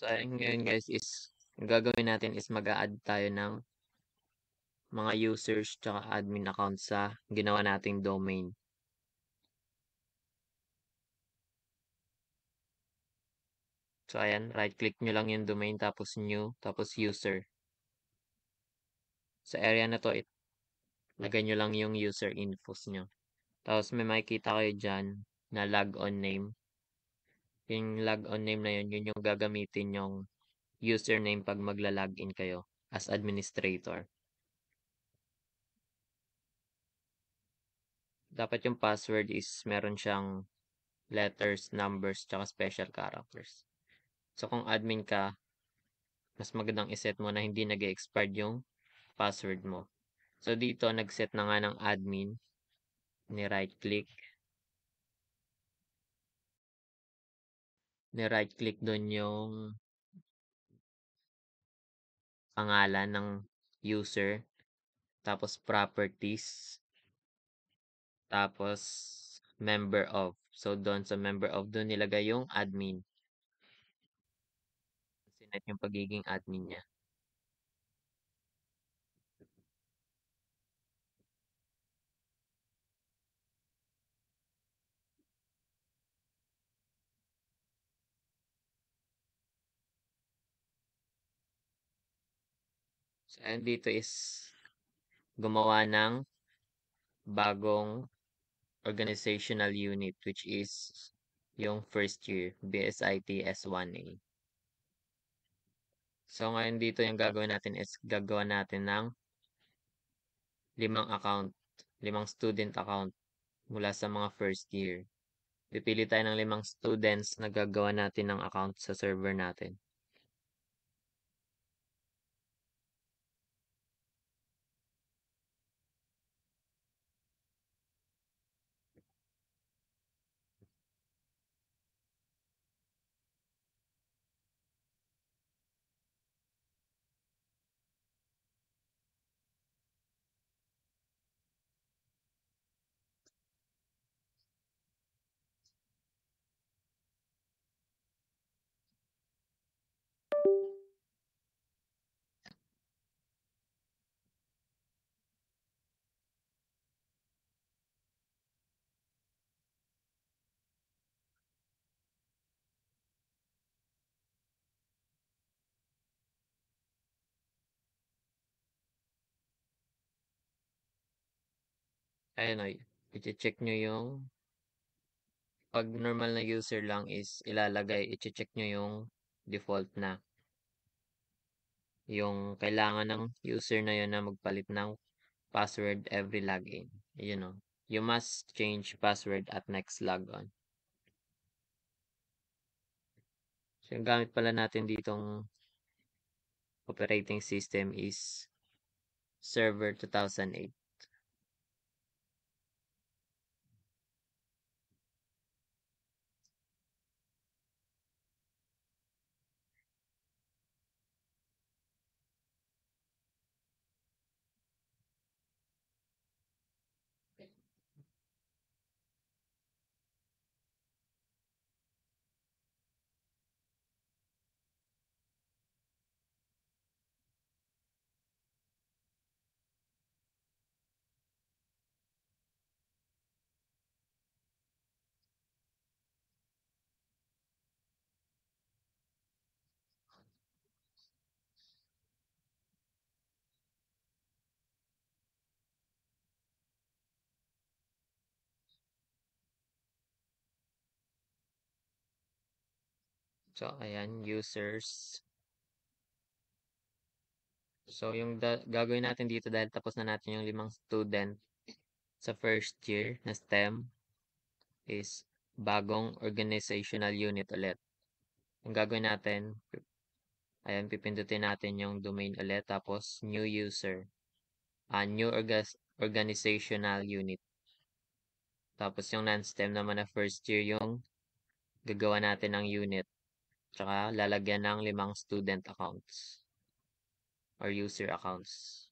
So, ayun ngayon guys is, ang gagawin natin is mag-a-add tayo ng mga users tsaka admin account sa ginawa nating domain. So, ayan, right-click nyo lang yung domain, tapos new, tapos user. Sa area na to, lagay nyo lang yung user infos nyo. Tapos may makikita kayo dyan na logon name. Yung logon name na yun yung gagamitin yung username pag magla-login kayo as administrator. Dapat yung password is meron siyang letters, numbers, tsaka special characters. So kung admin ka, mas magandang iset mo na hindi nag-expired yung password mo. So dito, nag-set na nga ng admin, ni right click doon yung pangalan ng user, tapos properties, tapos member of. So doon sa member of, doon nilagay yung admin. Sinet yung pagiging admin niya. So and dito is gumawa ng bagong organizational unit, which is yung first year, BSIT S1A. So ngayon dito yung gagawin natin is gagawa natin ng 5 account, 5 student account mula sa mga first year. Pipili tayo ng 5 students na gagawa natin ng account sa server natin. Ayun o, i-check nyo yung, pag normal na user lang is ilalagay, i-check nyo yung default na. Yung kailangan ng user na yun na magpalit ng password every login. You know, you must change password at next logon. So, yung gamit pala natin ditong operating system is Server 2008. So, ayan, users. So, yung gagawin natin dito dahil tapos na natin yung 5 student sa first year na STEM is bagong organizational unit ulit. Yung gagawin natin, ayan, pipindutin natin yung domain ulit, tapos new user. New organizational unit. Tapos yung non-STEM naman na first year yung gagawa natin ng unit. Tsaka lalagyan ng 5 student accounts or user accounts.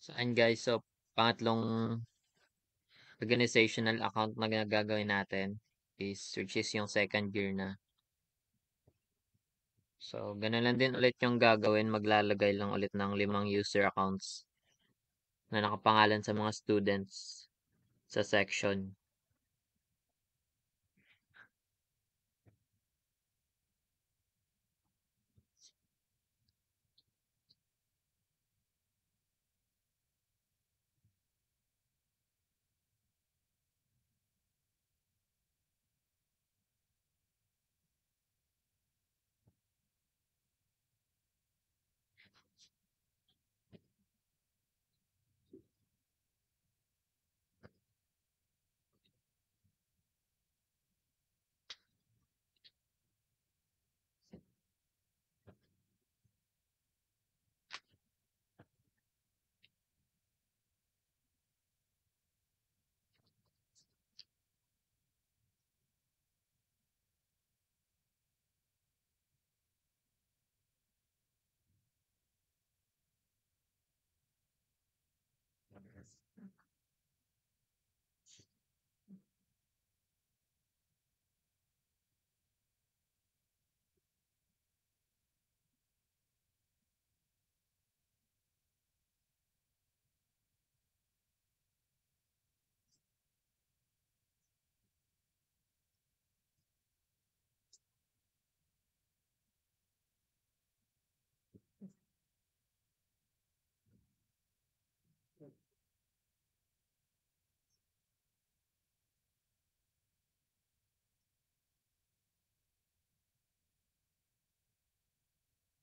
So, and guys, so pangatlong organizational account na gagawin natin is which is yung second year na. So, ganun lang din ulit yung gagawin. Maglalagay lang ulit ng 5 user accounts na nakapangalan sa mga students sa section.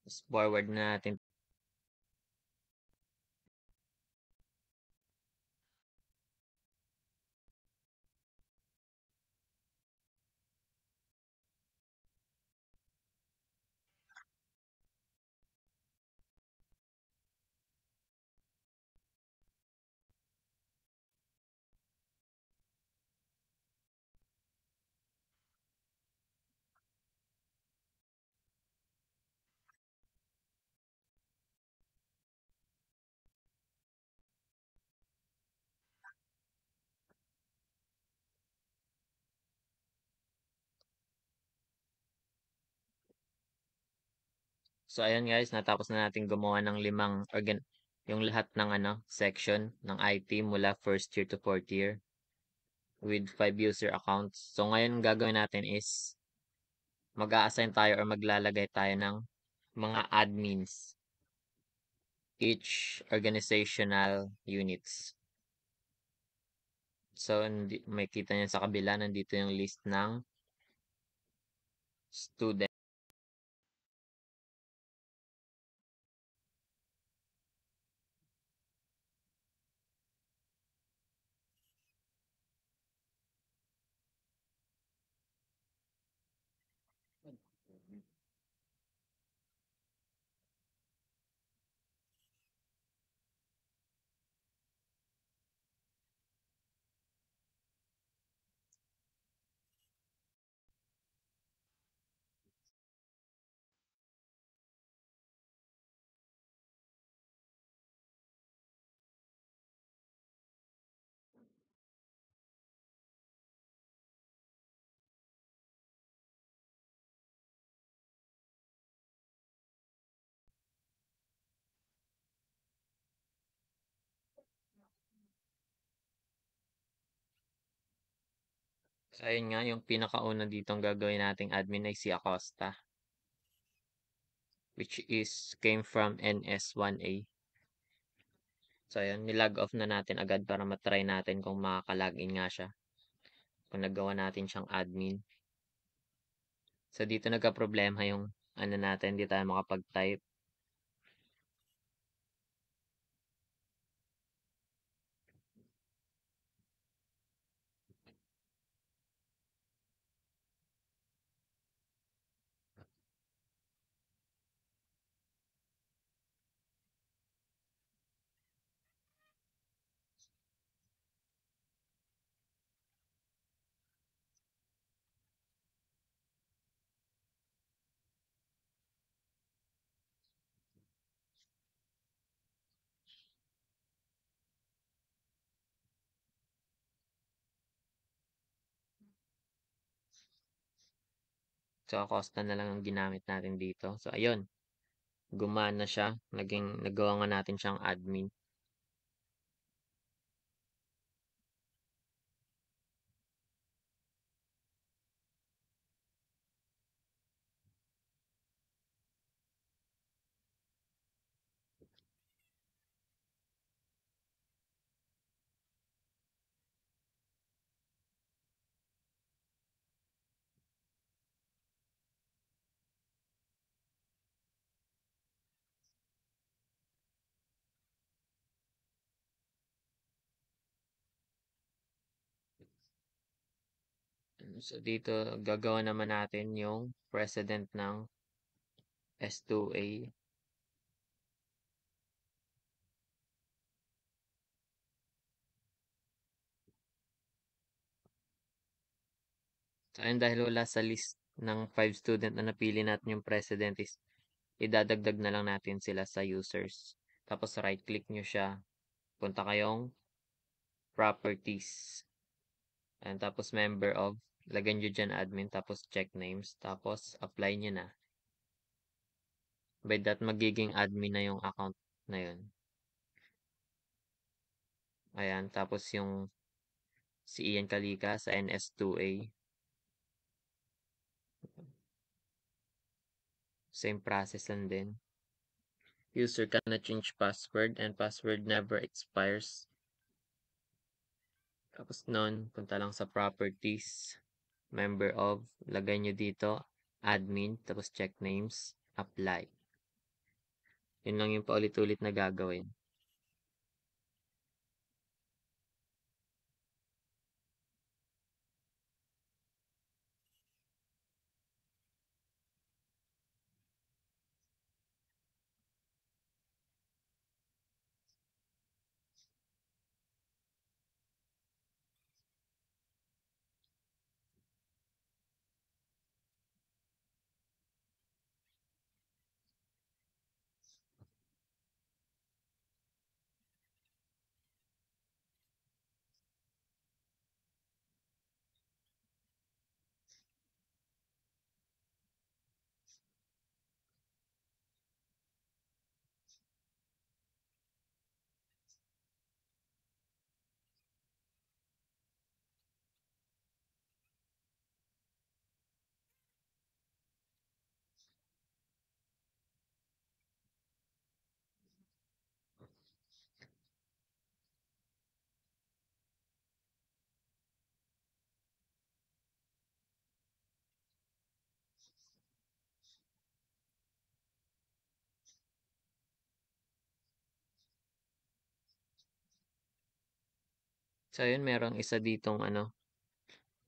Tapos forward na natin. So, ayan guys, natapos na natin gumawa ng yung lahat ng section ng IT mula first year to fourth year with 5 user accounts. So, ngayon gagawin natin is mag-a-assign tayo or maglalagay tayo ng mga admins each organizational units. So, may kita niyo sa kabila, nandito yung list ng student. So, ayun nga, yung pinakauna ditong gagawin nating admin ay si Acosta, which is came from NS1A. So, ayun, nilog off na natin agad para matry natin kung makaka-login nga siya. Kung nagawa natin siyang admin. So, dito nagka-problema yung natin, hindi tayo makapag-type. So, Acosta na lang ang ginamit natin dito. So, ayun, gumana siya. Nagawa nga natin siyang admin. So, dito, gagawa naman natin yung president ng S2A. So, ayun, dahil wala sa list ng 5 student na napili natin yung president is idadagdag na lang natin sila sa users. Tapos right click nyo siya, punta kayong properties. And tapos member of, lagyan nyo dyan admin, tapos check names, tapos apply nyo na. By that, magiging admin na yung account na yun. Ayan, tapos yung si Ian Kalika sa NS2A. Same process lang din. User cannot change password and password never expires. Tapos nun, punta lang sa properties, member of, lagay nyo dito, admin, tapos check names, apply. Yun lang yung paulit-ulit na gagawin. So, yun, merong isa ditong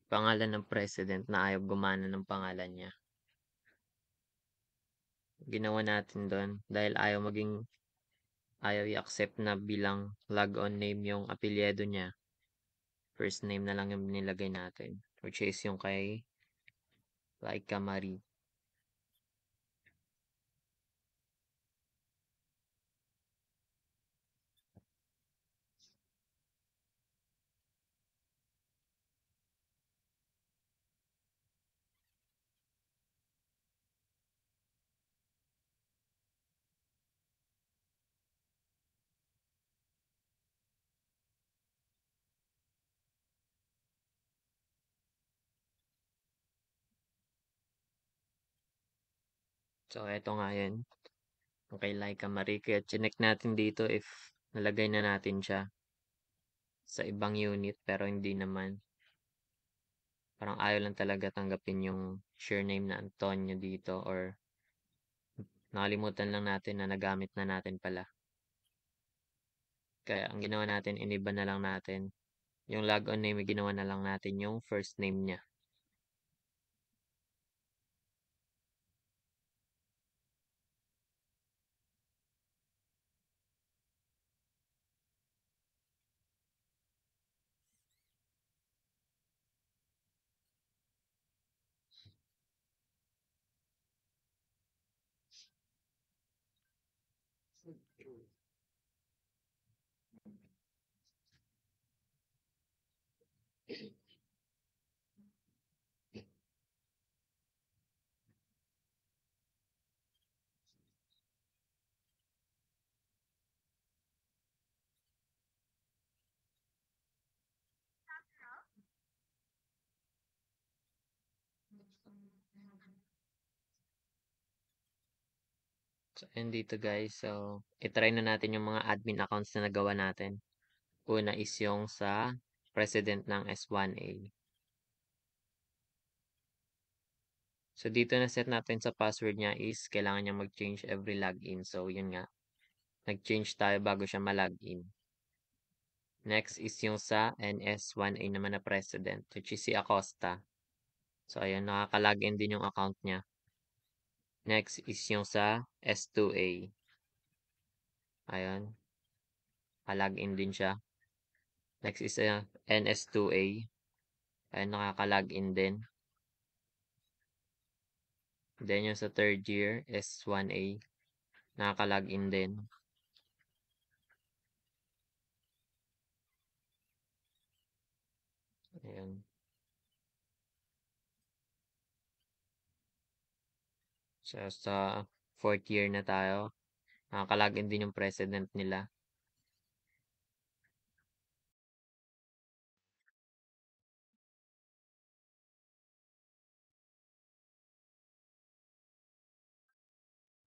pangalan ng president na ayaw gumana ng pangalan niya. Ginawa natin doon dahil ayaw i-accept na bilang log-on name yung apelyido niya. First name na lang yung nilagay natin, which is yung kay Laika Marie. So, eto nga yun. Yung kay Laika Marie. Kaya chinek natin dito if nalagay na natin siya sa ibang unit pero hindi naman. Parang ayaw lang talaga tanggapin yung surname na Antonio dito or nakalimutan lang natin na nagamit na natin pala. Kaya ang ginawa natin, iniba na lang natin. Yung logon name, ginawa na lang natin yung first name niya. So, ayun dito guys. So, itry na natin yung mga admin accounts na nagawa natin. Una is yung sa president ng S1A. So, dito na set natin sa password niya is kailangan niya mag-change every login. So, yun nga. Nag-change tayo bago siya ma-login. Next is yung sa NS1A naman na president, which is si Acosta. So, ayan, nakaka-login din yung account niya. Next is yung sa S2A. Ayan, ka-login din siya. Next is NS2A. Ayan, nakaka-login din. Then yung sa third year, S1A. Nakaka-login din. Ayan. So, sa fourth year na tayo. Nakaka-login din yung president nila.